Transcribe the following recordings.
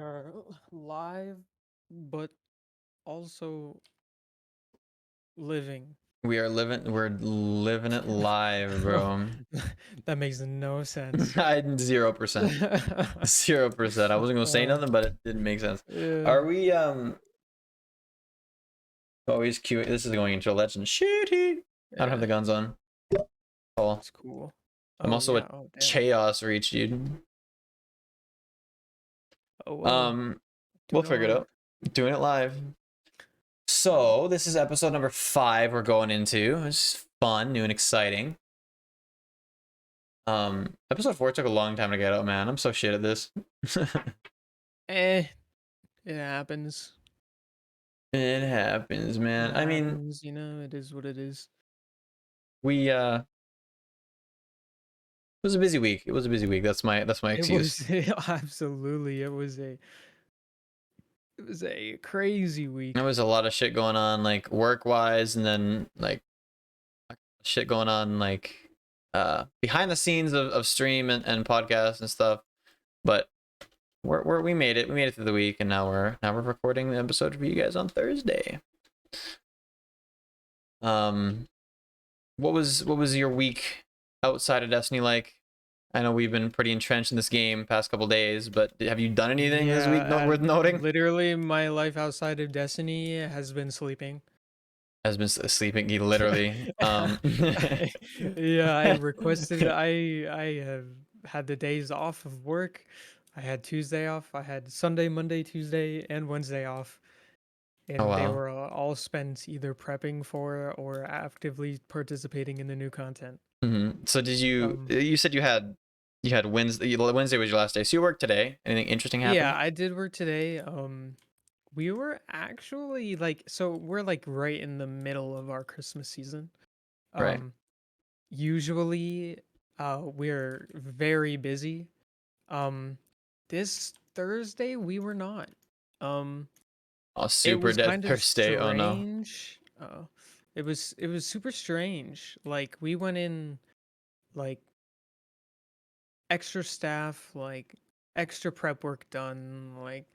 are live, but also living. We're living it live, bro. That makes no sense. I 0%. 0%. I wasn't gonna say nothing, but it didn't make sense. Yeah. Are we always queuing? This is going into a legend. Shooty. I don't have the guns on. Oh, It's cool. I'm also yeah. a Oh, damn. chaos reach, dude. Oh, well. We'll Doing figure it live. out. Doing it live. So this is episode number 5 we're going into. It's fun, new and exciting. Episode 4 took a long time to get out, man. I'm so shit at this. It happens. It happens, man. I mean, You know, it is what it is. it was a busy week. It was a busy week. That's my excuse. It was absolutely. It was a crazy week. There was a lot of shit going on, like work-wise, and then like shit going on like behind the scenes of stream and podcasts and stuff. But we made it. We made it through the week, and now we're recording the episode for you guys on Thursday. What was your week outside of Destiny like? I know we've been pretty entrenched in this game past couple days, but have you done anything this week worth noting? Literally, my life outside of Destiny has been sleeping. Has been sleeping, literally. Yeah, I requested. I have had the days off of work. I had Tuesday off. I had Sunday, Monday, Tuesday, and Wednesday off. Oh, And they wow. were all spent either prepping for or actively participating in the new content. So did you? You said you had Wednesday. Wednesday was your last day. So you worked today. Anything interesting happened? Yeah, I did work today. We were actually so we're like right in the middle of our Christmas season. Right. Usually, we're very busy. This Thursday we were not. Oh, It super was dead kind of Thursday. Oh no. strange. It was super strange. Like we went in like extra staff, like extra prep work done, like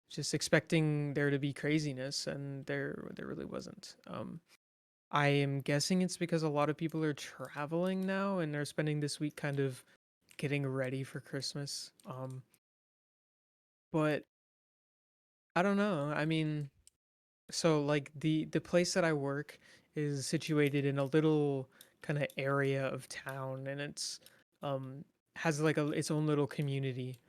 just expecting there to be craziness, and there really wasn't. I am guessing it's because a lot of people are traveling now and they're spending this week kind of getting ready for Christmas. But I don't know. I mean, so like the place that I work is situated in a little kind of area of town, and it's has like its own little community.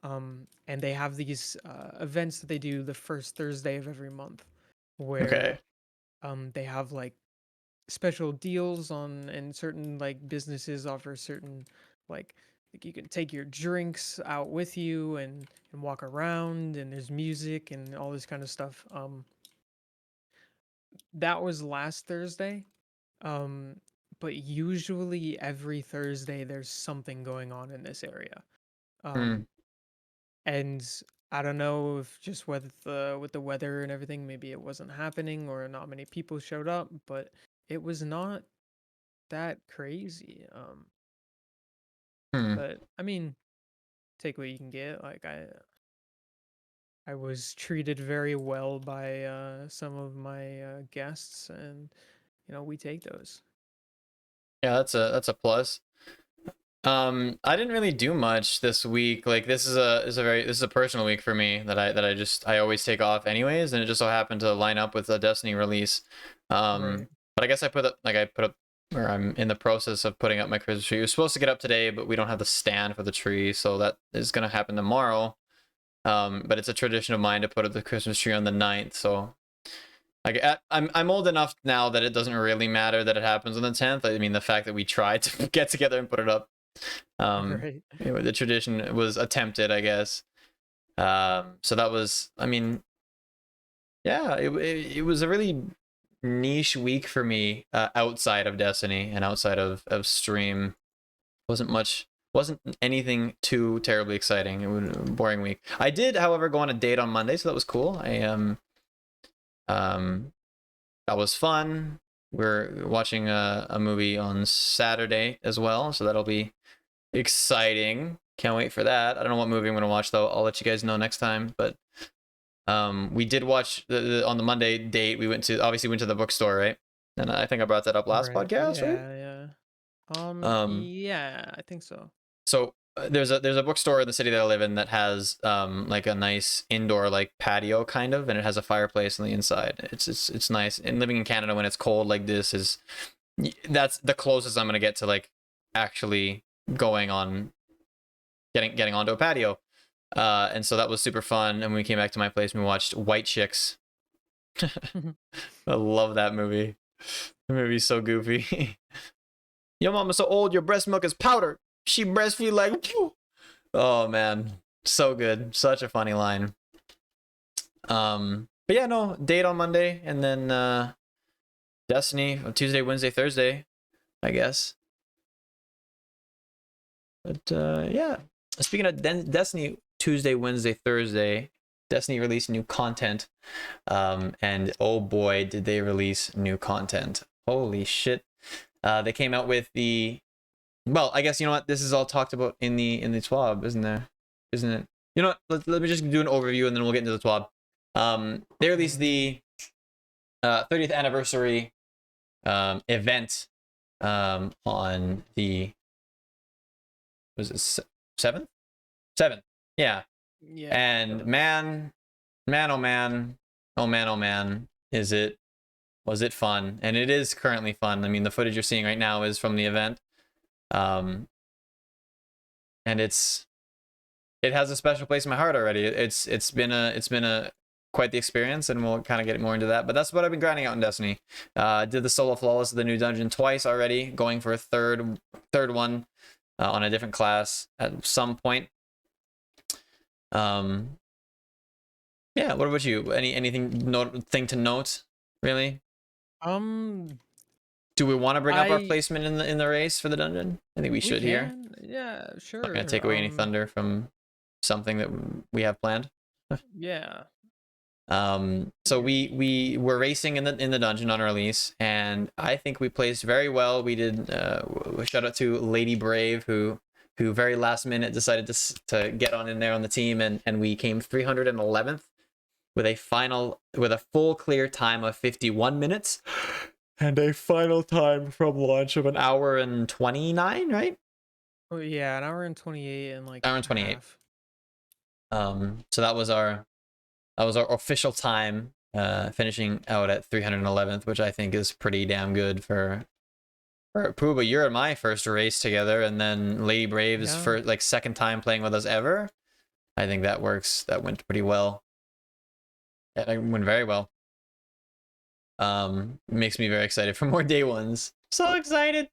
And they have these events that they do the first Thursday of every month, Okay. where they have like special deals on, and certain like businesses offer certain like you can take your drinks out with you and walk around, and there's music and all this kind of stuff. That was last Thursday. um but usually every Thursday there's something going on in this area. um and I don't know if just with the weather and everything, maybe it wasn't happening or not many people showed up, but it was not that crazy. But I mean, take what you can get. Like I was treated very well by some of my guests, and we take those. Yeah, that's a plus. I didn't really do much this week. Like this is a personal week for me that I always take off anyways, and it just so happened to line up with a Destiny release. Right. But I guess I put up or I'm in the process of putting up my Christmas tree. It was supposed to get up today, but we don't have the stand for the tree, so that is gonna happen tomorrow. But it's a tradition of mine to put up the Christmas tree on the 9th, so like I'm old enough now that it doesn't really matter that it happens on the 10th. I mean, the fact that we tried to get together and put it up, Right. anyway, the tradition was attempted, I guess. So that was, I mean, yeah, it was a really niche week for me, outside of Destiny and outside of stream. Wasn't anything too terribly exciting. It was a boring week. I did, however, go on a date on Monday, so that was cool. That was fun. We're watching a movie on Saturday as well, so that'll be exciting. Can't wait for that. I don't know what movie I'm gonna watch though. I'll let you guys know next time. But we did watch on the Monday date. We went to the bookstore, right? And I think I brought that up last Right. podcast, right? Yeah, yeah. Um, Yeah, I think so. so there's a bookstore in the city that I live in that has like a nice indoor like patio kind of, and it has a fireplace on the inside. It's nice. And living in Canada when it's cold like this that's the closest I'm gonna get to like actually going on getting onto a patio. And so that was super fun. And when we came back to my place, we watched White Chicks. I love that movie. The movie's so goofy. Your mama's so old, your breast milk is powder. She breastfeed like. Oh man, so good. Such a funny line. But yeah, no, date on Monday, and then Destiny on Tuesday, Wednesday, Thursday, I guess. But yeah, speaking of Destiny, Tuesday, Wednesday, Thursday, Destiny released new content. And oh boy, did they release new content. Holy shit. They came out with well, I guess you know what? This is all talked about in the TWAB, isn't there? Isn't it? You know what? Let me just do an overview and then we'll get into the TWAB. They released the 30th anniversary event on the was it 7th? 7th. Yeah. Yeah. And man, oh man, oh man, oh man, was it fun? And it is currently fun. I mean, the footage you're seeing right now is from the event. And it has a special place in my heart already. It's been a quite the experience, and we'll kind of get more into that. But that's what I've been grinding out in Destiny. Did the solo flawless of the new dungeon twice already, going for a third one on a different class at some point. Yeah, what about you? Anything to note, really? Um, Do we want to bring up our I placement in the race for the dungeon? I think we we should here. can. Yeah, Not gonna sure. take away any thunder from something that we have planned. Yeah. So Yeah. we were racing in the dungeon on release, and I think we placed very well. We did shout out to Lady Brave who very last minute decided to get on in there on the team, and we came 311th with a full clear time of 51 minutes and a final time from launch of an hour and 29, right? Oh yeah, an hour and 28 and like Hour and a 28. half. So that was our official time, finishing out at 311th, which I think is pretty damn good for Pooba. You're in my first race together, and then Lady Brave's Yeah. for like second time playing with us ever. I think that works. That went pretty well. It went very well. Makes me very excited for more day ones. So excited.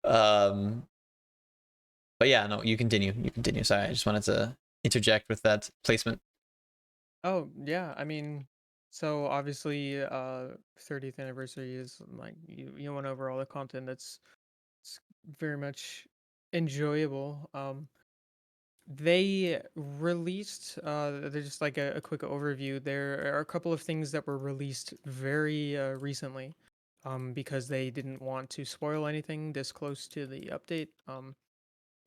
Um, but yeah, no, you continue. You continue. Sorry, I just wanted to interject with that placement. Oh, yeah. I mean, so obviously 30th anniversary is like you went over all the content that's it's very much enjoyable. They released there's just like a quick overview. There are a couple of things that were released very recently because they didn't want to spoil anything this close to the update.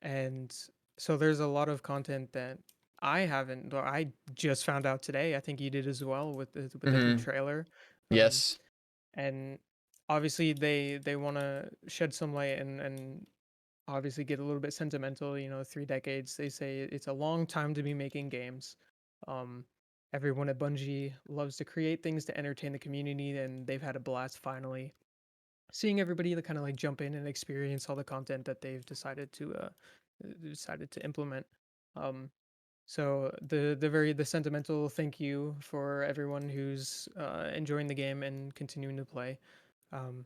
And so there's a lot of content that I haven't or I just found out today. I think you did as well with the new Mm-hmm. trailer. Um Yes. and obviously they want to shed some light and obviously get a little bit sentimental. 3 decades, they say it's a long time to be making games. um Everyone at Bungie loves to create things to entertain the community, and they've had a blast finally seeing everybody to kind of like jump in and experience all the content that they've decided to implement. um so the sentimental thank you for everyone who's enjoying the game and continuing to play. um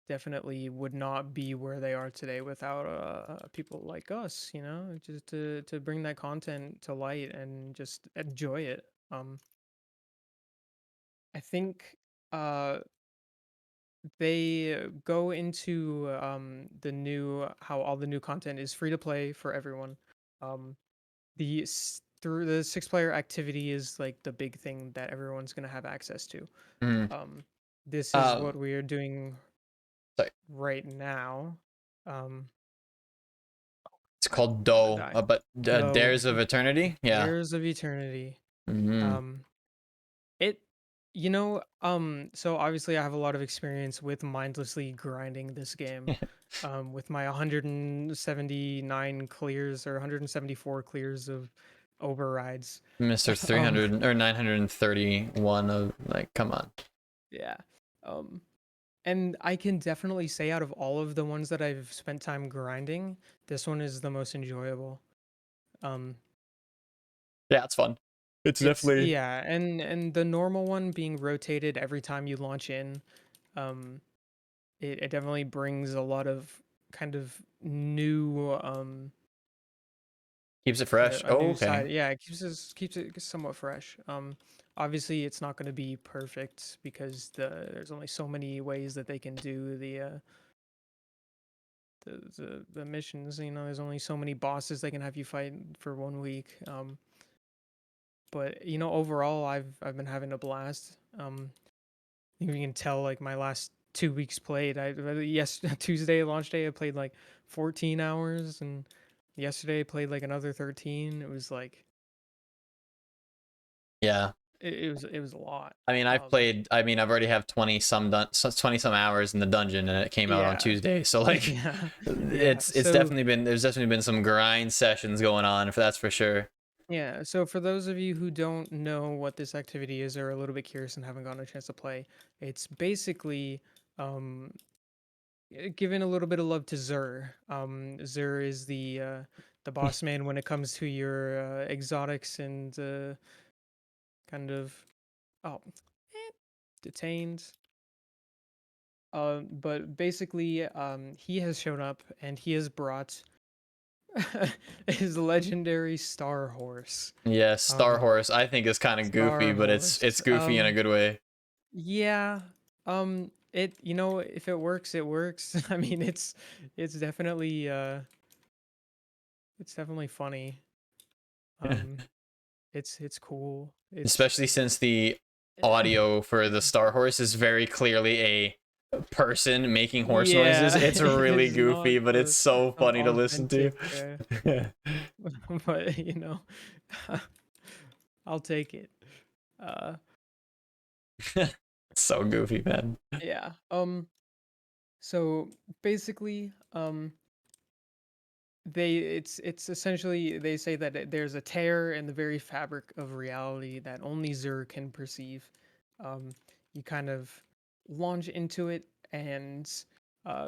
Definitely would not be where they are today without people like us, just to bring that content to light and just enjoy it. I think uh they go into the new how all the new content is free to play for everyone. Through the 6 player activity is like the big thing that everyone's going to have access to. Mm-hmm. um this is Um, what we are doing sorry. right now. um called Gonna Doe, die. but Though, Dares of Eternity. Yeah. Dares of Eternity. Mm-hmm. Um, it, so obviously I have a lot of experience with mindlessly grinding this game. With my 179 clears or 174 clears of overrides. Mr. Um, 300 or 931 of like, come on. yeah. Um, and I can definitely say out of all of the ones that I've spent time grinding, this one is the most enjoyable. Um, Yeah, it's fun. It's it's definitely. yeah, and the normal one being rotated every time you launch in, um, it definitely brings a lot of kind of new Keeps it fresh. a Oh, new okay. side. Yeah, it keeps it somewhat fresh. Obviously it's not going to be perfect because there's only so many ways that they can do the missions. There's only so many bosses they can have you fight for 1 week. But overall, I've been having a blast. You can tell like my last 2 weeks played. Yes, Tuesday launch day I played like 14 hours, and yesterday I played like another 13. It was like Yeah. it was a lot. I mean, I've already have 20 some hours in the dungeon, and it came out on Yeah, Tuesday. So like, yeah, yeah. it's So definitely been there's definitely been some grind sessions going on, if that's for sure. yeah, so for those of you who don't know what this activity is or are a little bit curious and haven't gotten a chance to play, it's basically um giving a little bit of love to Zur. Zur is the boss man when it comes to your exotics and kind of oh detained. But basically, he has shown up and he has brought his legendary Star Horse. Yeah, Star Um, Horse I think is kind of goofy, Star but it's Horse. goofy in a good way. Yeah. If it works, it works. I mean, it's definitely it's definitely funny. Um, it's cool. Especially since the audio for the Star Horse is very clearly a person making horse noises. Yeah, It's really it's not goofy, but it's so not funny to listen to. authentic, but I'll take it. Uh, So goofy, man. yeah. So basically, it's essentially they say that there's a tear in the very fabric of reality that only Zur can perceive. You kind of launch into it and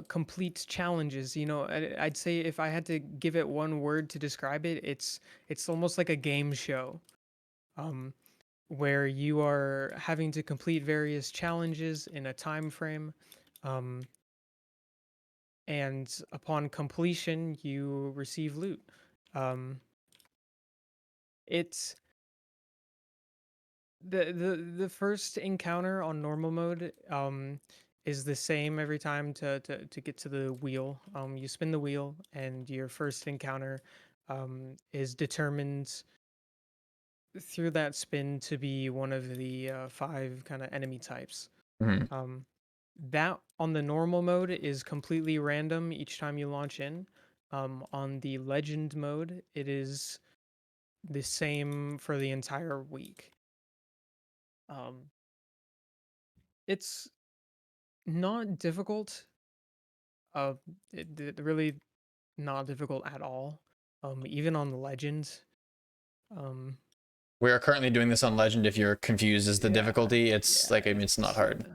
complete challenges. I'd say if I had to give it one word to describe it, it's almost like a game show. Um, where you are having to complete various challenges in a time frame. Um, and upon completion, you receive loot. Um, it's the first encounter on normal mode is the same every time to get to the wheel. You spin the wheel, and your first encounter is determined through that spin to be one of the five kind of enemy types. Mhm. Um, that on the normal mode is completely random each time you launch in. On the legend mode, it is the same for the entire week. Um, it's not difficult. Uh, really not difficult at all. Even on the legend. Um, We are currently doing this on Legend. If you're confused as the yeah, difficulty, it's yeah, like, I mean, it's not hard.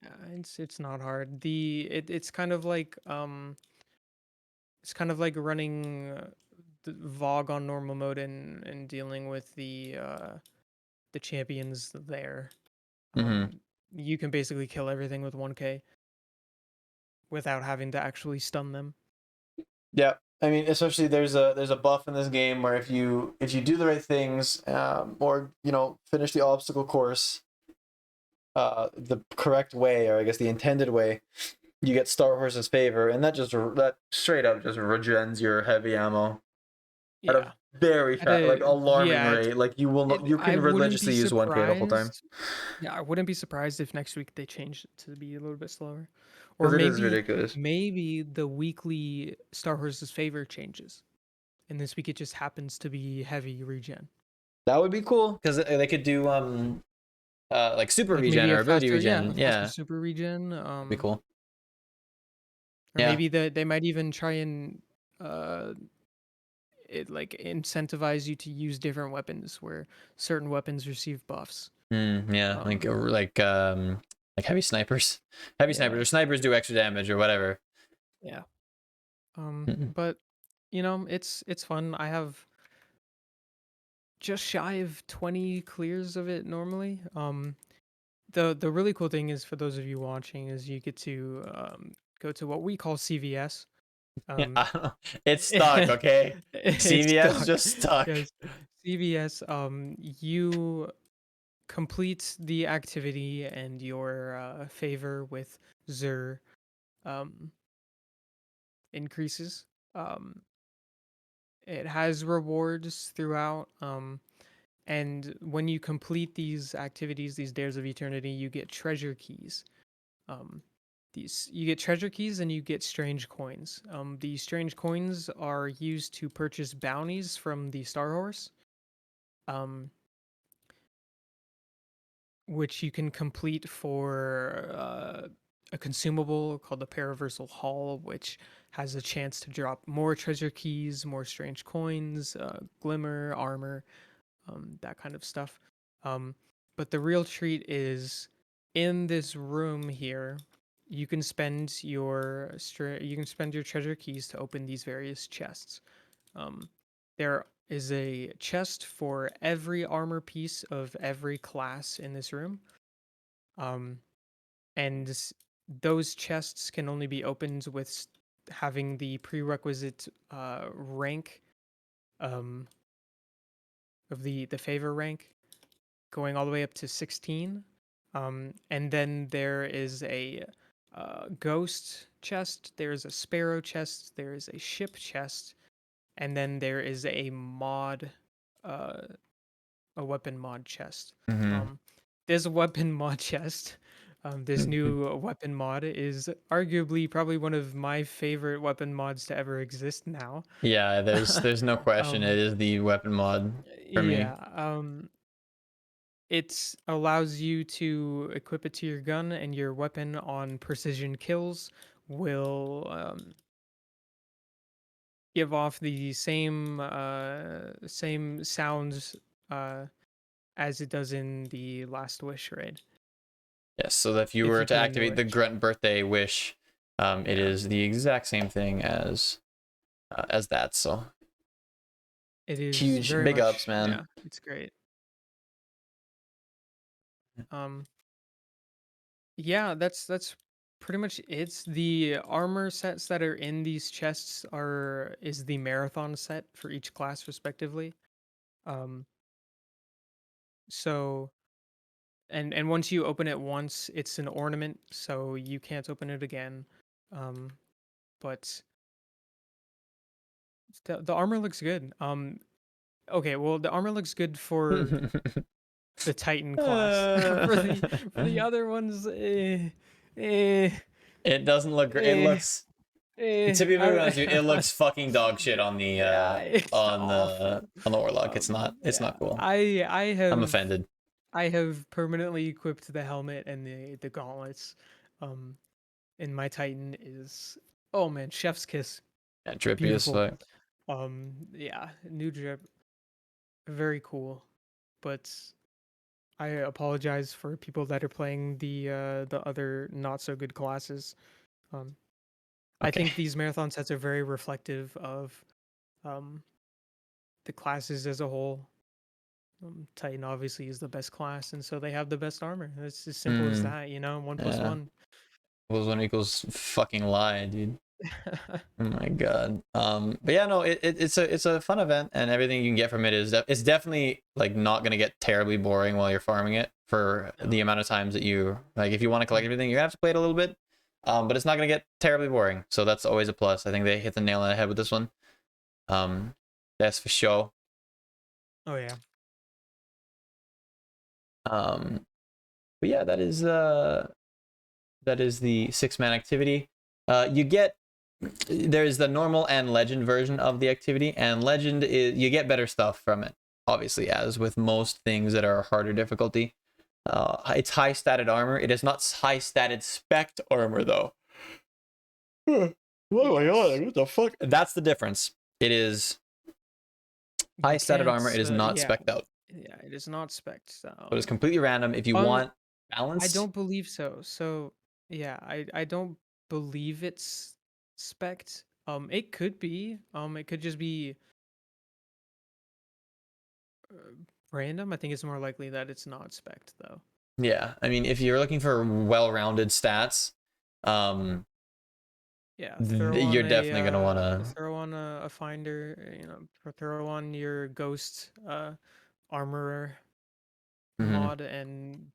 yeah. It's not hard. It's kind of like it's kind of like running the Vogue on normal mode and dealing with the champions there. Hmm. You can basically kill everything with 1K without having to actually stun them. Yeah, I mean, especially there's a buff in this game where if you do the right things, or finish the obstacle course, the correct way, or I guess the intended way, you get Star Horse's favor, and that straight up just regens your heavy ammo at a Yeah. very At fast, like a alarming yeah, rate. Like you will not, you I can wouldn't be religiously use 1K the whole time surprised. Yeah, I wouldn't be surprised if next week they changed it to be a little bit slower. Or because it is maybe ridiculous. maybe the weekly Star Horse's favor changes. and this week it just happens to be heavy regen. That would be cool because they could do like super Like regen maybe a or ability faster, yeah, regen. a faster Yeah, super regen. be cool. Or Yeah. maybe they might even try and uh it like incentivize you to use different weapons where certain weapons receive buffs. Yeah, Um, like heavy snipers. Heavy snipers yeah, or snipers do extra damage or whatever. yeah. Mm. But it's fun. I have just shy of 20 clears of it normally. The really cool thing is for those of you watching is you get to go to what we call CVS. Yeah, Um, it's stuck, okay? it's CVS stuck. just stuck. Yes, CVS. You complete the activity and your favor with Zur um, increases. Um, it has rewards throughout. And when you complete these activities, these dares of eternity, you get treasure keys. Um, these you get treasure keys and you get strange coins. These strange coins are used to purchase bounties from the Star Horse. Um, which you can complete for a consumable called the Paraversal Hall, which has a chance to drop more treasure keys, more strange coins, glimmer, armor, that kind of stuff. Um, but the real treat is in this room here. You can spend you can spend your treasure keys to open these various chests. Um, there is a chest for every armor piece of every class in this room. Um, and those chests can only be opened with having the prerequisite rank um, of the favor rank going all the way up to 16. And then there is a ghost chest, there's a sparrow chest, there is a ship chest, and then there is uh, a weapon mod chest. Mm-hmm. This weapon mod chest, this new weapon mod is arguably probably one of my favorite weapon mods to ever exist now. Yeah, there's no question. It um, is the weapon mod for me. yeah, it allows you to equip it to your gun, and your weapon on precision kills will give off the same sounds uh, as it does in the Last Wish raid. Yes, so if you If were you to play in the activate the Wish, grunt birthday wish, it yeah, is the exact same thing as that. So it is huge, very big ups, much, man. yeah, it's great. Um, yeah, that's pretty much it. The armor sets that are in these chests are is the marathon set for each class respectively. Um, so and once you open it once, it's an ornament, so you can't open it again. Um, but the armor looks good. Okay, well the armor looks good for the Titan class. For the other ones, eh, It doesn't look great. It eh, looks, to be very honest with you, it looks fucking dog shit on the yeah, it's awful. Warlock. It's Yeah, not cool. I I'm have offended. I have permanently equipped the helmet and the gauntlets. Um, and my Titan is, oh man, chef's kiss, Yeah, drippy as beautiful. fuck. Yeah, new drip, very cool. But I apologize for people that are playing the other not so good classes. Um, I Okay. think these marathon sets are very reflective of um the classes as a whole. Titan obviously is the best class, and so they have the best armor. It's as simple as Hmm. that, you know. One plus Yeah. one. Equals one equals fucking lie, dude. Oh my god. But yeah, no, it's a fun event, and everything you can get from it is it's definitely like not gonna get terribly boring while you're farming it for the No. amount of times that you like. If you want to collect everything, you're gonna have to play it a little bit. But it's not gonna get terribly boring, so that's always a plus. I think they hit the nail on the head with this one. That's for sure. Oh yeah. But yeah, that is the 6-man activity. You get there's the normal and legend version of the activity, and legend is you get better stuff from it, obviously, as with most things that are harder difficulty. It's high statted armor. It is not high statted spect armor though. Oh my god, what the fuck? That's the difference. It is high statted armor. It is not Yeah, spec'd out. yeah, it is not spec. So it's completely random. If you want I balance, don't believe so. So yeah, I don't believe it's spec. It could be. It could just be random. I think it's more likely that it's not spec though. yeah. I mean, if you're looking for well-rounded stats, Yeah, you're definitely gonna want to throw on a finder. You know, throw on your ghost armorer mod and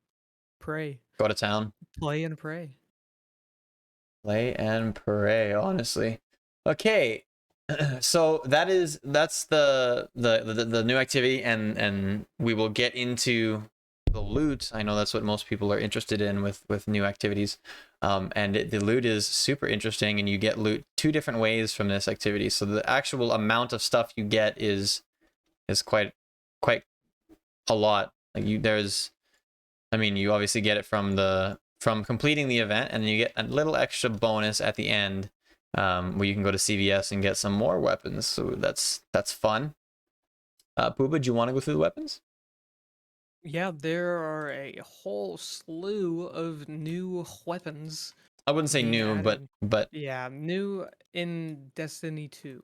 pray. go to town. Play and pray. Play and pray, honestly. Okay. So that's the new activity, and we will get into the loot. I know that's what most people are interested in with new activities. And the loot is super interesting, and you get loot 2 different ways from this activity. So the actual amount of stuff you get is quite a lot. Like you obviously get it from completing the event, and then you get a little extra bonus at the end, where you can go to CVS and get some more weapons. So that's fun. Pooba, do you want to go through the weapons? Yeah, there are a whole slew of new weapons. I wouldn't say being new, added. but Yeah, new in Destiny 2.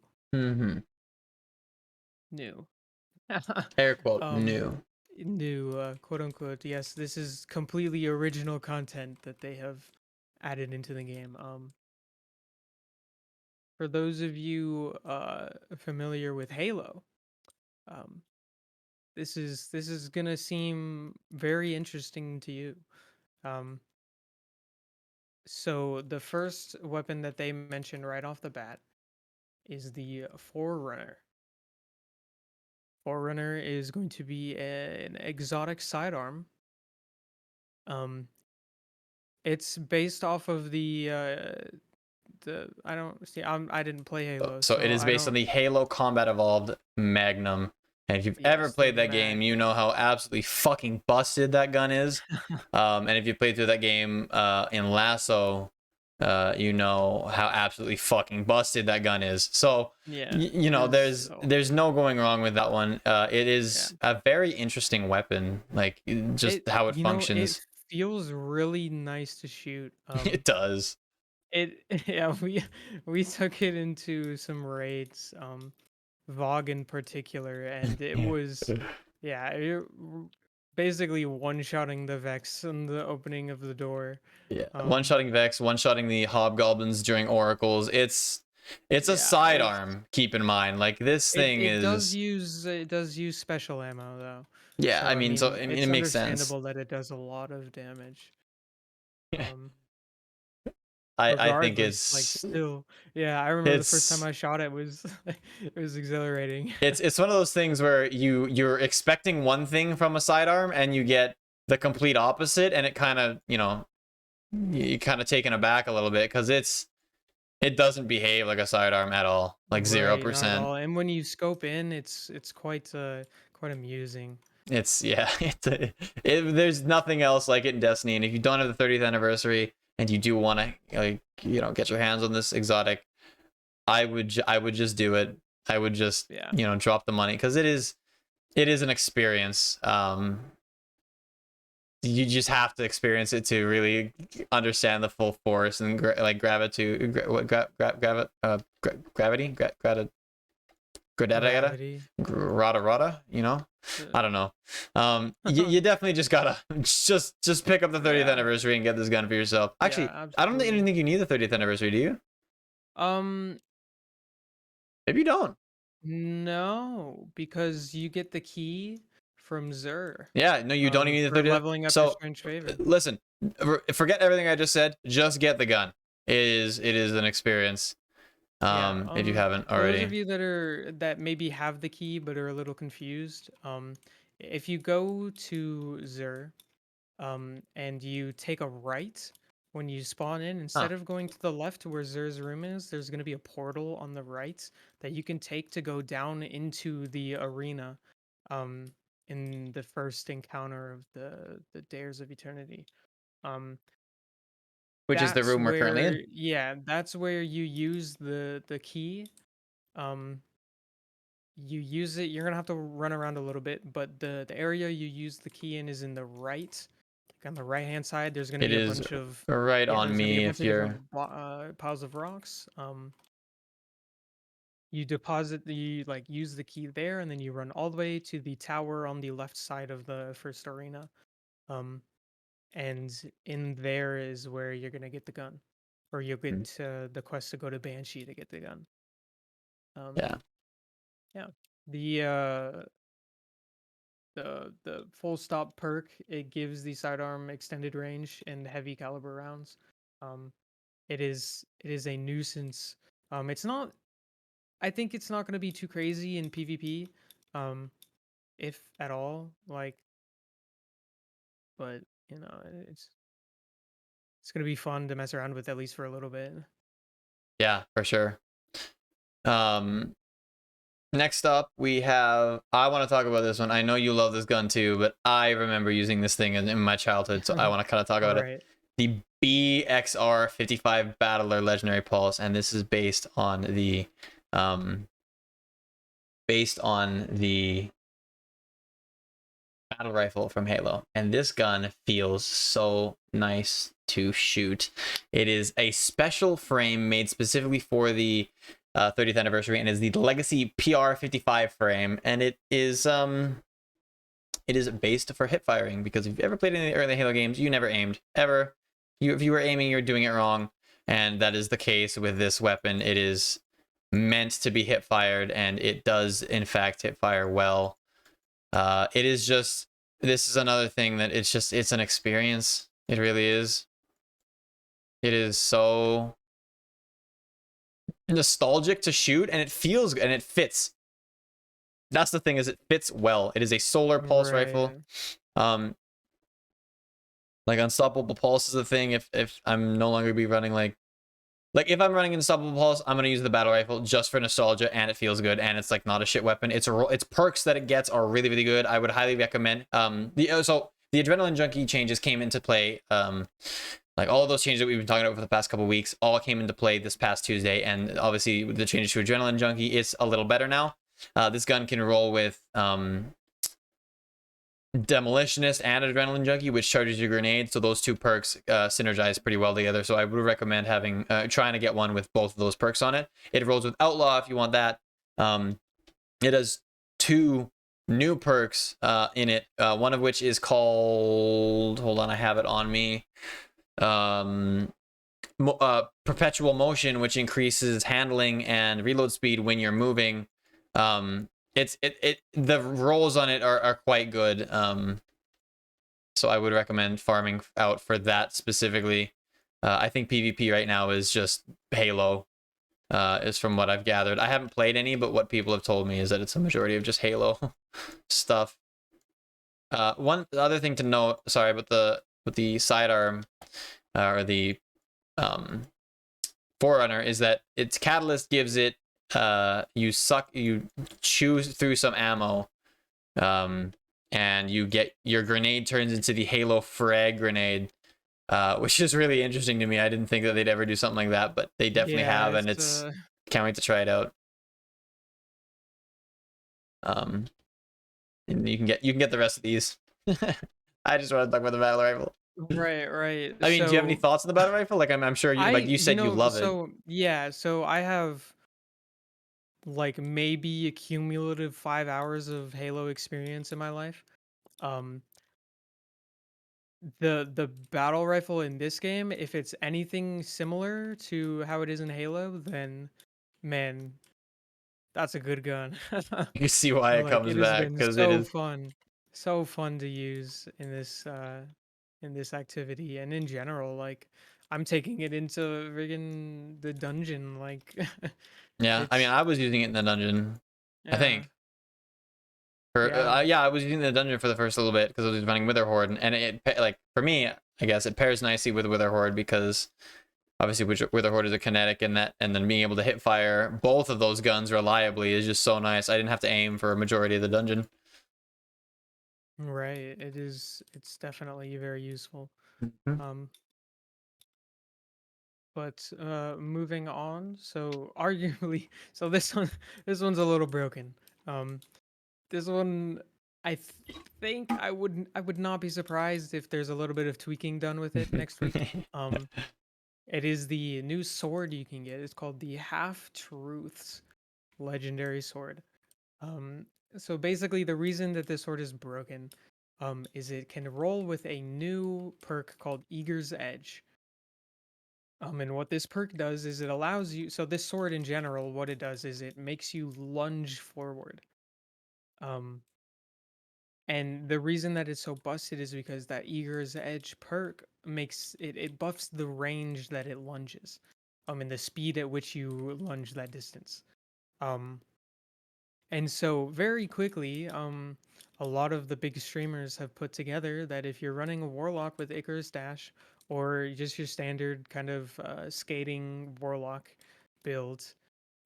New. Air quote new. New, quote unquote. Yes, this is completely original content that they have added into the game. For those of you familiar with Halo, this is gonna seem very interesting to you. So the first weapon that they mentioned right off the bat is the Forerunner. Forerunner is going to be an exotic sidearm. It's based off of the I don't see I didn't play Halo, So it is I based on don't. the Halo Combat Evolved Magnum. And if you've ever Yes, the played that game, you know how absolutely fucking busted that gun is. And if you played through that game in Lasso, you know how absolutely fucking busted that gun is. So Yeah, you know there's no going wrong with that one. It is a very interesting weapon, like just how it functions. It feels really nice to shoot. It does. Yeah, we took it into some raids, Vogue in particular, and it was basically one-shotting the Vex in the opening of the door. Yeah, one-shotting Vex, one-shotting the Hobgoblins during Oracles. It's a sidearm. Keep in mind, like this thing it is. It does use special ammo though. Yeah, So, I mean, it's it makes sense. understandable that it does a lot of damage. I think Regardless, like, it's still, yeah, I remember the first time I shot it was it was exhilarating. it's one of those things where you're expecting one thing from a sidearm and you get the complete opposite, and it kind of, you know, you kind of taken aback a little bit because it doesn't behave like a sidearm at all, like 0%. And when you scope in, it's quite amusing. It's there's nothing else like it in Destiny, and if you don't have the 30th anniversary and you do want to, like, you know, get your hands on this exotic, I would just do it. I would just you know, drop the money, because it is an experience. You just have to experience it to really understand the full force and gravity, rada, you know. I don't know. You definitely just gotta just pick up the 30th anniversary and get this gun for yourself. Actually, I don't even think you need the 30th anniversary, do you? Maybe you don't. No, because you get the key from Xur. Yeah, no, you don't even need the 30th. Leveling up your strange favor. Listen, forget everything I just said. Just get the gun. It is an experience. If you haven't already. For those of you that maybe have the key but are a little confused, if you go to Xur, and you take a right when you spawn in, instead of going to the left to where Zer's room is, there's going to be a portal on the right that you can take to go down into the arena um in the first encounter of the Dares of Eternity. Um Which is the that's room we're currently where, in. yeah, that's where you use the key. Um you use it, you're going to have to run around a little bit, but the area you use the key in is in the right, like on the right hand side. There's going to It be a is bunch of, right yeah, on there's going to be a me bunch if of different you're. piles of rocks. You deposit the, like, use the key there, and then you run all the way to the tower on the left side of the first arena. Um, and in there is where you're gonna get the gun, or you'll get the quest to go to Banshee to get the gun. Um, Yeah. yeah, the uh, the full stop perk, it gives the sidearm extended range and heavy caliber rounds. Um, it is a nuisance. It's not. I think it's not going to be too crazy in PvP, if at all. Like, but you know, it's going to be fun to mess around with, at least for a little bit. Yeah, for sure. Next up, we have. I want to talk about this one. I know you love this gun too, but I remember using this thing in my childhood, so I want to kind of talk about it. Right. The BXR 55 Battler Legendary Pulse, and this is um, based on the battle rifle from Halo, and this gun feels so nice to shoot. It is a special frame made specifically for the 30th anniversary, and is the Legacy PR55 frame, and it is based for hip firing, because if you've ever played any of the early Halo games, you never aimed ever. If you were aiming, you're doing it wrong, and that is the case with this weapon. It is meant to be hip fired, and it does in fact hip fire well. It is just, this is another thing that it's an experience. It really is. It is so nostalgic to shoot, and it feels, and it fits. That's the thing, is it fits well. It is a solar pulse rifle. Right. Like unstoppable pulse is the thing. If I'm no longer be running like if I'm running unstoppable pulse, I'm gonna use the battle rifle just for nostalgia, and it feels good, and it's like not a shit weapon. Its perks that it gets are really really good. I would highly recommend. So the adrenaline junkie changes came into play. Like all of those changes that we've been talking about for the past couple of weeks all came into play this past Tuesday, and obviously with the changes to adrenaline junkie, it's a little better now. This gun can roll with Demolitionist and Adrenaline Junkie, which charges your grenade. So those two perks synergize pretty well together. So I would recommend having trying to get one with both of those perks on it. It rolls with Outlaw if you want that. It has two new perks in it. One of which is called, hold on, I have it on me. Perpetual Motion, which increases handling and reload speed when you're moving. The rolls on it are quite good. So I would recommend farming out for that specifically. I think PvP right now is just Halo, is from what I've gathered. I haven't played any, but what people have told me is that it's a majority of just Halo stuff. One other thing to note, sorry, with the sidearm or the Forerunner, is that its catalyst gives it you chew through some ammo, and you get your grenade turns into the Halo frag grenade, which is really interesting to me. I didn't think that they'd ever do something like that, but they definitely Yeah, have, and it's can't wait to try it out. And you can get the rest of these. I just want to talk about the battle rifle. right. I mean, do you have any So thoughts on the battle rifle? Like I'm sure you, like you said, you love it. so yeah, so I have like maybe a cumulative 5 hours of Halo experience in my life. Um, the battle rifle in this game, if it's anything similar to how it is in Halo, then man, that's a good gun. You see why it Like, comes it has back, been because it is. so fun to use in this activity, and in general. Like, I'm taking it into friggin' the dungeon. Like, Yeah, I mean, it's, I was using it in the dungeon, I yeah. think, Yeah. Yeah, I was using the dungeon for the first little bit because I was running Wither Horde, and like for me, I guess it pairs nicely with Wither Horde because obviously Wither Horde is a kinetic, and then being able to hit fire both of those guns reliably is just so nice. I didn't have to aim for a majority of the dungeon. Right. It's definitely very useful. Mhm. Um, but moving on, so arguably, so this one's a little broken. Um, this one, think I would not be surprised if there's a little bit of tweaking done with it next week. Um, it is the new sword you can get. It's called the Half Truths Legendary Sword. Um, so basically, the reason that this sword is broken, is it can roll with a new perk called Eager's Edge. And what this perk does is it allows you. So this sword in general, what it does is it makes you lunge forward. Um, and the reason that it's so busted is because that Eager's Edge perk makes it buffs the range that it lunges, and the speed at which you lunge that distance. Um, And so very quickly, a lot of the big streamers have put together that if you're running a warlock with Icarus Dash or just your standard kind of skating warlock build,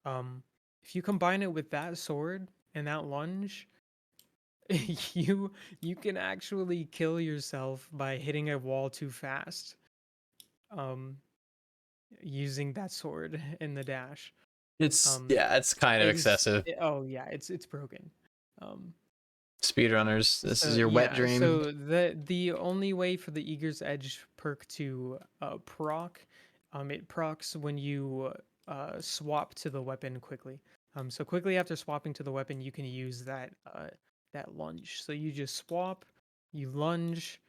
um, if you combine it with that sword and that lunge, you you can actually kill yourself by hitting a wall too fast, um, using that sword in the dash. Um, It's kind of it is excessive. oh yeah, it's broken. Um, Speedrunners, this is So your wet yeah, dream. so the only way for the Eager's Edge perk to proc, it procs when you swap to the weapon quickly. So quickly after swapping to the weapon, you can use that lunge. So you just swap, you lunge,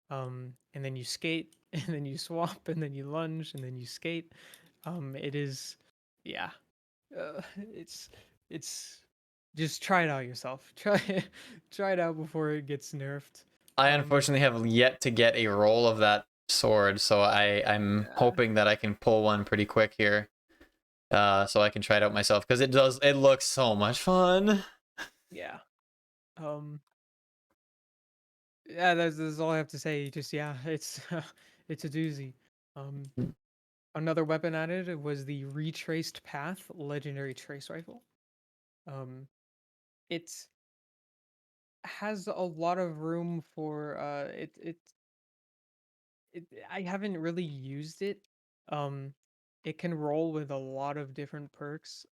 and then you skate, and then you swap, and then you lunge, and then you skate. It is, yeah, it's it's just try it out yourself. Try it out before it gets nerfed. I Um, unfortunately have yet to get a roll of that sword, so I'm yeah, hoping that I can pull one pretty quick here. So I can try it out myself because it looks so much fun. yeah. Um, yeah. That's all I have to say. Just yeah, it's it's a doozy. Um, Another weapon added was the Retraced Path Legendary Trace Rifle. Um, it has a lot of room for I haven't really used it. Um, it can roll with a lot of different perks.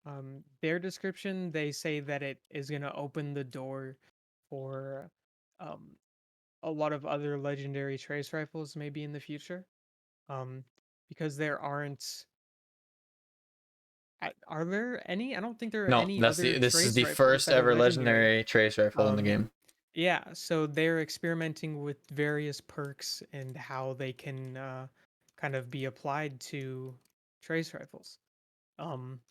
Their description, they say that it is going to open the door for um, a lot of other legendary trace rifles maybe in the future. Um, because there aren't. Are there any? I don't think there are No, any other this is trace the rifles first that are ever legendary. legendary trace rifle in the Um, game. Yeah, so they're experimenting with various perks and how they can kind of be applied to trace rifles. Um,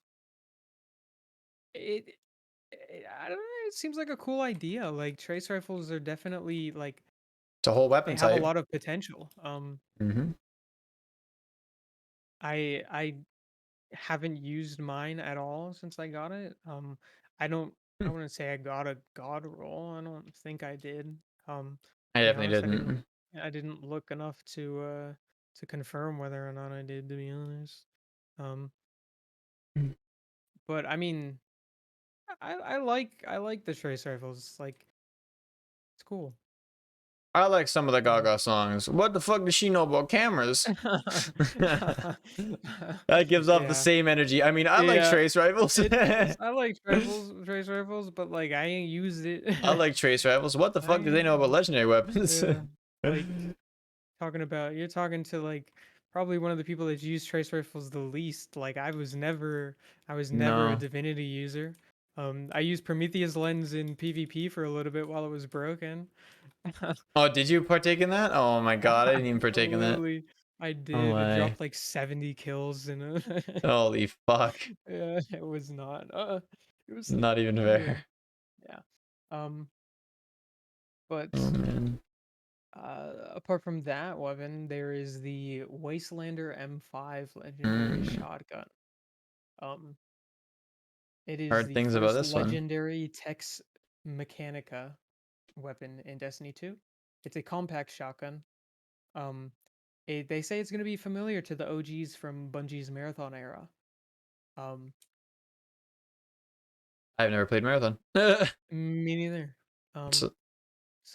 it, I don't know. It seems like a cool idea. Like trace rifles are definitely like It's a whole they weapon have a type. lot of potential. Mm-hmm. I haven't used mine at all since I got it. I don't I wouldn't say I got a god roll. I don't think I did. I To be definitely honest, didn't. I didn't look enough to confirm whether or not I did, to be honest. Um, but I mean, I like the trace rifles. Like it's cool. I like some of the Um, Gaga songs. What the fuck does she know about cameras? That gives off the yeah, same energy. I mean, I like yeah. trace rifles. It does. I like trace rifles, but like I ain't used it. I like trace rifles. What the I fuck do they know about ain't. legendary weapons? Yeah, like talking about you're talking to like probably one of the people that use trace rifles the least. Like I was never a No. divinity user. I used Prometheus lens in PvP for a little bit while it was broken. Oh, did you partake in that? Oh my god, I didn't even partake in that. Literally, I Oh did. It my. dropped like 70 kills in a Holy fuck. yeah, it was not it was Not even yeah. fair. Yeah. Um but Oh man. apart from that weapon, there is the Wastelander M5 legendary Mm. shotgun. Um, it is Heard the things about first this one. legendary Tex. Mechanica weapon in Destiny 2. It's a compact shotgun. Um, they say it's going to be familiar to the OGs from Bungie's Marathon era. Um, I've never played Marathon. Me neither. So,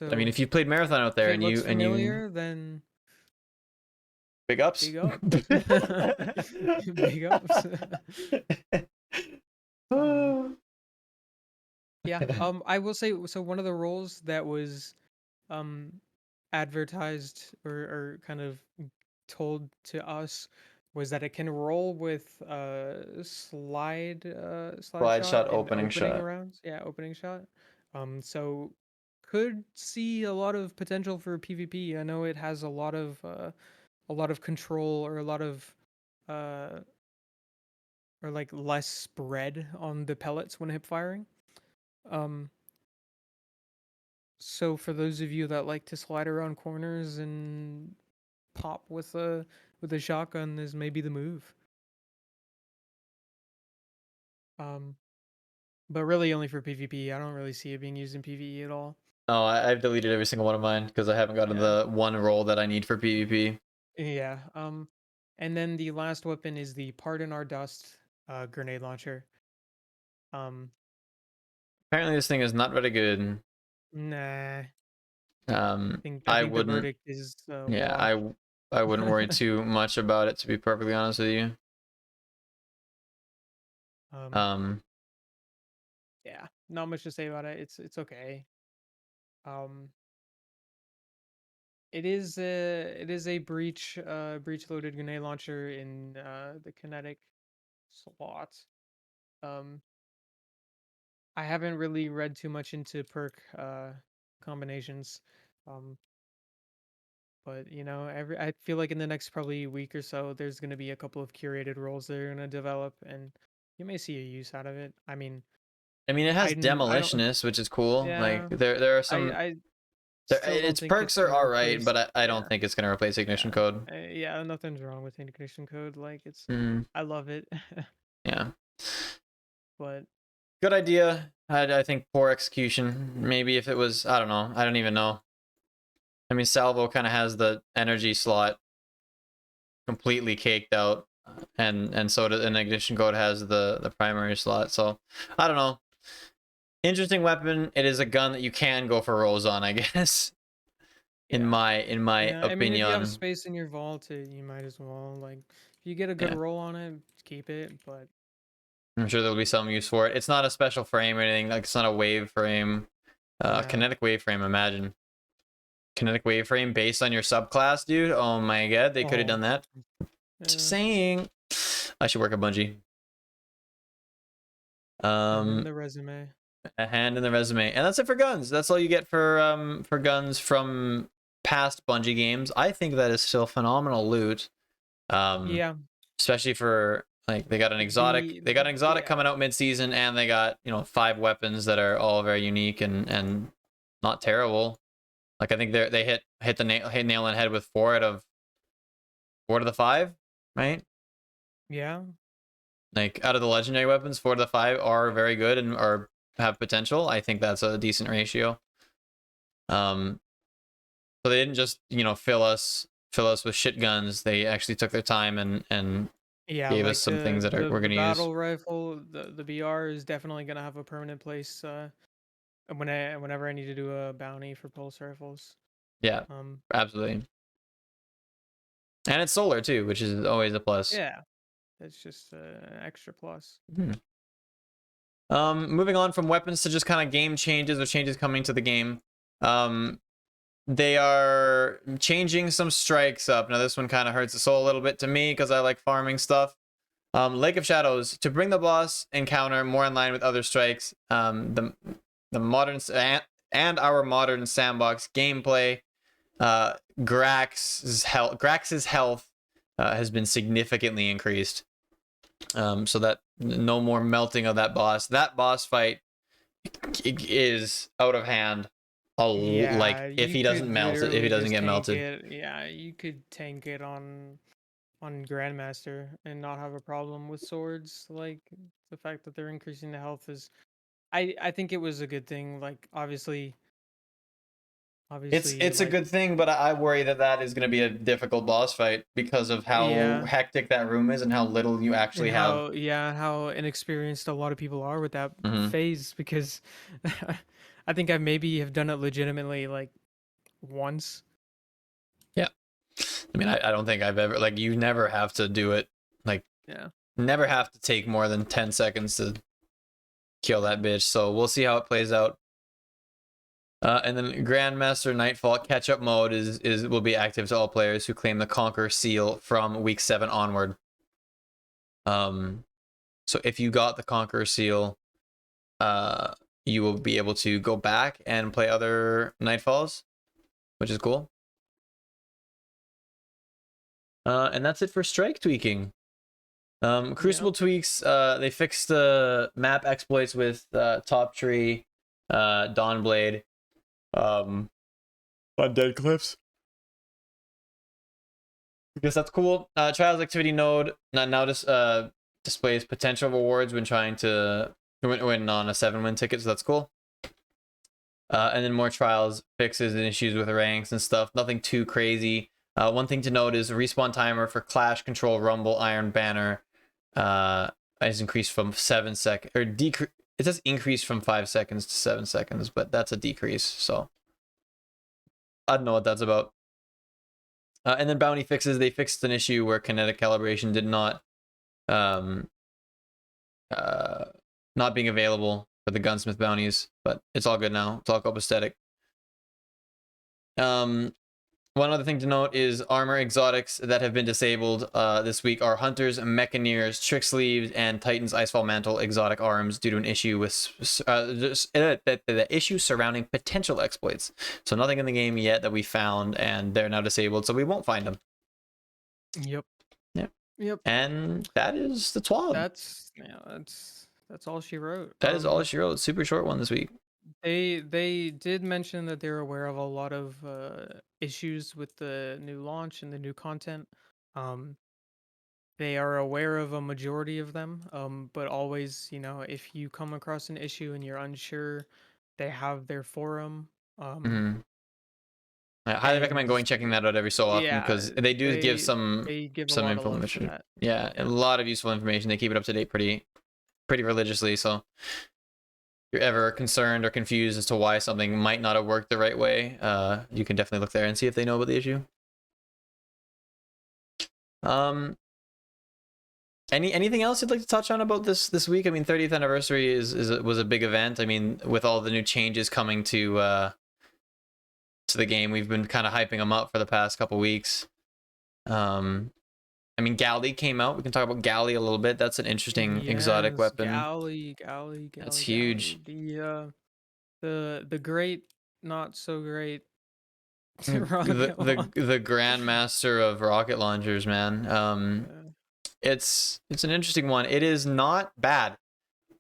I mean, So if you played Marathon out if there it and looks you familiar, then big ups. big ups. Big ups. um, yeah. I will say so. One of the roles that was um advertised or kind of told to us was that it can roll with slide Slide shot shot, and opening opening shot. rounds. Yeah, opening shot. So could see a lot of potential for PvP. I know it has a lot of control or a lot of uh or like less spread on the pellets when hip firing. Um so for those of you that like to slide around corners and pop with a shotgun is maybe the move. Um, but really only for PvP. I don't really see it being used in PvE at all. Oh, I've deleted every single one of mine because I haven't gotten Yeah. the one role that I need for PvP. Yeah. And then the last weapon is the Pardon Our Dust grenade launcher. Um, Apparently, this thing is not very good. nah. I I think the wouldn't. verdict is Yeah, wash. I wouldn't worry too much about it, to be perfectly honest with you. um, Um, yeah. Not much to say about it. It's okay. Um, it is a breach loaded grenade launcher in the kinetic slot. Um, I haven't really read too much into perk combinations. Um, but you know, I feel like in the next probably week or so, there's gonna be a couple of curated roles that are gonna develop, and you may see a use out of it. I mean, it has I don't, demolitionist, which is cool. Like yeah, there are some I there, still don't its think perks it's are gonna all right, replace. but I don't Yeah, think it's gonna replace ignition code. yeah, nothing's wrong with ignition code. Like Mm, I love it, yeah, but good idea. I think poor execution. Maybe if it was, I don't know. I don't even know. I mean, Salvo kind of has the energy slot completely caked out, and so does, and ignition code has the primary slot. So I don't know. Interesting weapon. It is a gun that you can go for rolls on, I guess. yeah. In my Yeah, I mean, if you have opinion. space in your vault, you might as well. Like, if you get a good Yeah, roll on it, keep it. But I'm sure there'll be some use for it. It's not a special frame or anything. Like it's not a wave frame. nah, Kinetic wave frame. Imagine kinetic wave frame based on your subclass, dude. Oh my god, they could have oh, done that. Just yeah. saying. I should work at Bungie. And then Um, the resume. a hand in the resume, and that's it for guns. That's all you get for guns from past Bungie games. I think that is still phenomenal loot. Um, Yeah, especially for like they got an exotic. the They got an exotic yeah, coming out mid season, and they got 5 weapons that are all very unique and not terrible. Like I think they hit the nail on the head with 4 out of the 5, right? yeah, Like out of the legendary weapons, 4 out of the 5 are very good and are have potential. I think that's a decent ratio. Um, so they didn't just fill us with shit guns. They actually took their time and yeah. gave us Like some things that we're the gonna use. battle rifle, the BR is definitely gonna have a permanent place. Whenever I need to do a bounty for pulse rifles. Yeah, Um, absolutely. And it's solar too, which is always a plus. yeah, that's just an extra plus. Hmm. Moving on from weapons to just kind of game changes or changes coming to the game. Um, they are changing some strikes up. Now this one kind of hurts the soul a little bit to me because I like farming stuff. Lake of Shadows to bring the boss encounter more in line with other strikes. The modern and our modern sandbox gameplay. Grax's health has been significantly increased. So that no more melting of that boss. That boss fight is out of hand. Like Yeah, if you he doesn't could melt it, if he literally doesn't just get tank melted. it. Yeah, you could tank it on Grandmaster and not have a problem with swords. Like the fact that they're increasing the health is I think it was a good thing. Like It's obviously, it's a like good thing, but I worry that that is going to be a difficult boss fight because of how yeah, hectic that room is and how little you and actually have. how inexperienced a lot of people are with that Hmm. phase because I think I maybe have done it legitimately like once. Yeah. I mean, I don't think I've ever, like, you never have to do it. Like, Yeah. never have to take more than 10 seconds to kill that bitch. So we'll see how it plays out. And then Grandmaster Nightfall catch-up mode is will be active to all players who claim the Conquer seal from week 7 onward. So if you got the Conquer seal, you will be able to go back and play other Nightfalls, which is cool. And that's it for strike tweaking. Crucible Yep. tweaks, they fixed the map exploits with Top Tree, Dawnblade, Undead Cliffs. I guess that's cool. Trials activity node now displays potential rewards when trying to win on a 7-win ticket, so that's cool. And then more trials, fixes, and issues with ranks and stuff. Nothing too crazy. One thing to note is a respawn timer for Clash, Control, Rumble, Iron Banner is increased from 7 seconds, or decrease. It says increase from 5 seconds to 7 seconds, but that's a decrease. So I don't know what that's about. And then bounty fixes. They fixed an issue where kinetic calibration did not um, not being available for the gunsmith bounties, but it's all good now. It's all copacetic. One other thing to note is armor exotics that have been disabled this week are Hunter's Mechaneers, Trick Sleeves, and Titan's Icefall Mantle exotic arms due to an issue with the issue surrounding potential exploits. So nothing in the game yet that we found, and they're now disabled, so we won't find them. Yep. Yeah. Yep. And that is the TWAB. That's all she wrote. That is all she wrote. Super short one this week. They did mention that they're aware of a lot of issues with the new launch and the new content. Um, they are aware of a majority of them. But always, if you come across an issue and you're unsure, they have their forum. Mm-hmm. I highly recommend And going checking that out every so often yeah, because they do give they give a some lot of love for information. that. Yeah, a Yeah. lot of useful information. They keep it up to date pretty religiously. So if you're ever concerned or confused as to why something might not have worked the right way, you can definitely look there and see if they know about the issue. Anything else you'd like to touch on about this week? I mean, 30th anniversary was a big event. I mean, with all the new changes coming to the game, we've been kind of hyping them up for the past couple weeks. I mean, Galley came out. We can talk about Galley a little bit. That's an interesting exotic Yes, weapon. galley, That's huge. The great, not so great The rocket launch. the grandmaster of rocket launchers, man. Yeah, It's an interesting one. It is not bad.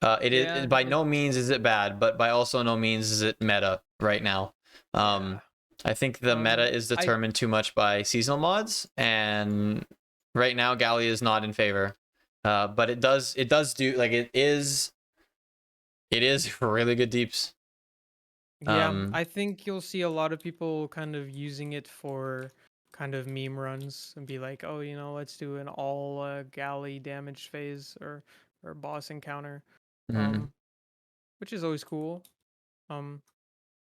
yeah, By no means is it bad, but by also no means is it meta right now. yeah. I think the meta is I determined too much by seasonal mods, and right now Galley is not in favor. But it does do, like, it is really good deeps. Yeah, I think you'll see a lot of people kind of using it for kind of meme runs and be like, oh, let's do an all galley damage phase or boss encounter, Mhm. um, which is always cool. Um,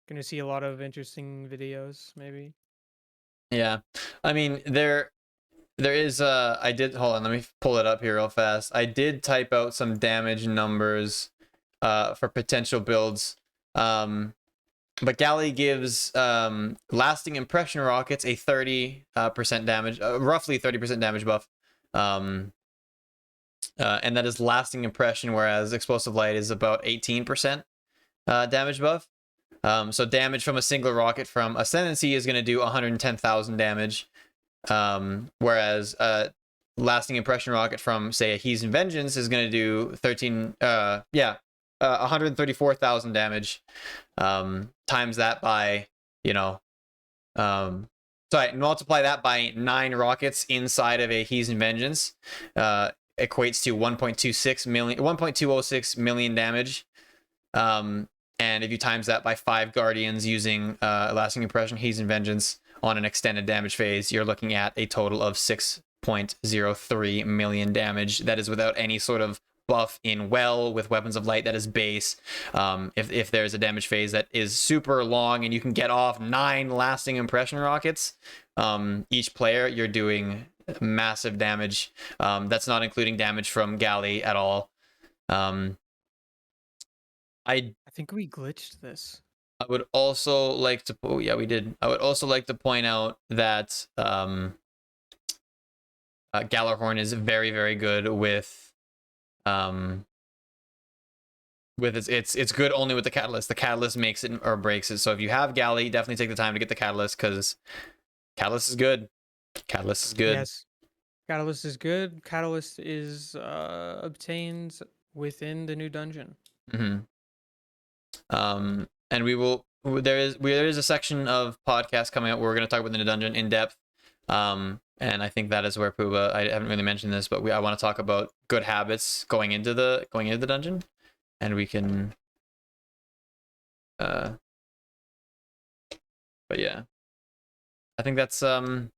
gonna see a lot of interesting videos, maybe. Yeah, I mean, there is I did, hold on, let me pull it up here real fast. I did type out some damage numbers for potential builds. But Galley gives lasting impression rockets a 30% damage, roughly 30% damage buff. And that is lasting impression, whereas explosive light is about 18% damage buff. So damage from a single rocket from Ascendancy is going to do 110,000 damage. Whereas lasting impression rocket from, say, a He's in Vengeance is going to do 134,000 damage. Times that by, multiply that by 9 rockets inside of a He's in Vengeance, equates to 1.26 million damage. And if you times that by 5 guardians using lasting impression, haze, and vengeance on an extended damage phase, you're looking at a total of 6.03 million damage. That is without any sort of buff in well with weapons of light that is base. If there's a damage phase that is super long and you can get off 9 lasting impression rockets each player, you're doing massive damage. That's not including damage from galley at all. I think we glitched this. I would also like to, oh yeah, we did. I would also like to point out that Gallarhorn is very, very good with it's good only with the catalyst. The catalyst makes it or breaks it. So if you have galley, definitely take the time to get the catalyst, because catalyst is good. Catalyst is good. Yes, catalyst is good. Catalyst is obtained within the new dungeon. And there is a section of podcast coming up where we're going to talk about the new dungeon in depth. And I think that is where Pooba, I haven't really mentioned this, but I want to talk about good habits going into the dungeon, and we can but yeah, I think that's it.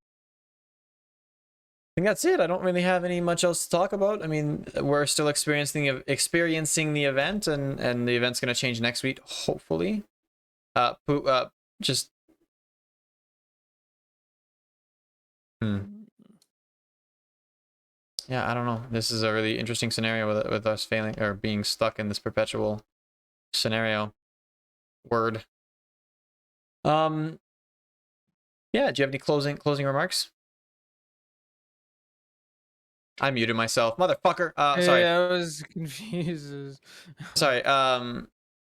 I don't really have any much else to talk about. I mean, we're still experiencing the event, and the event's going to change next week, hopefully. Just yeah, I don't know. This is a really interesting scenario with us failing or being stuck in this perpetual scenario. Word. Yeah, do you have any closing remarks? I muted myself, motherfucker. Sorry. I was confused. Sorry. I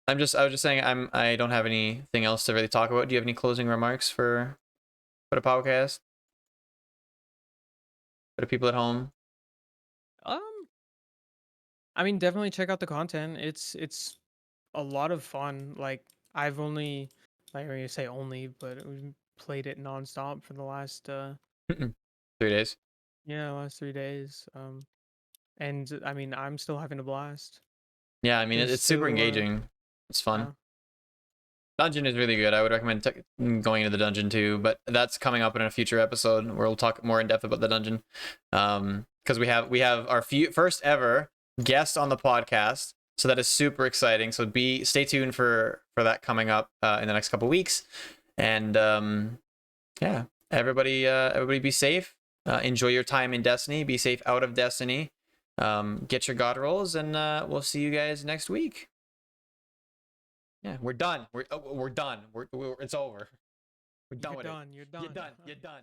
was just saying I don't have anything else to really talk about. Do you have any closing remarks for the podcast? For the people at home? I mean, definitely check out the content. It's a lot of fun. Like, I've only, like, when you say only, but we played it nonstop for the last 3 days. Yeah, last 3 days. And I mean, I'm still having a blast. Yeah, I mean, it's super engaging. It's fun. Yeah. Dungeon is really good. I would recommend going into the dungeon too, but that's coming up in a future episode where we'll talk more in depth about the dungeon. Because we have our first ever guest on the podcast, so that is super exciting. So stay tuned for that coming up in the next couple weeks. And yeah, everybody be safe. Enjoy your time in Destiny. Be safe out of Destiny. Get your god rolls, and we'll see you guys next week. Yeah, we're done. We're done. It's over. We're done with it. You're done. You're done.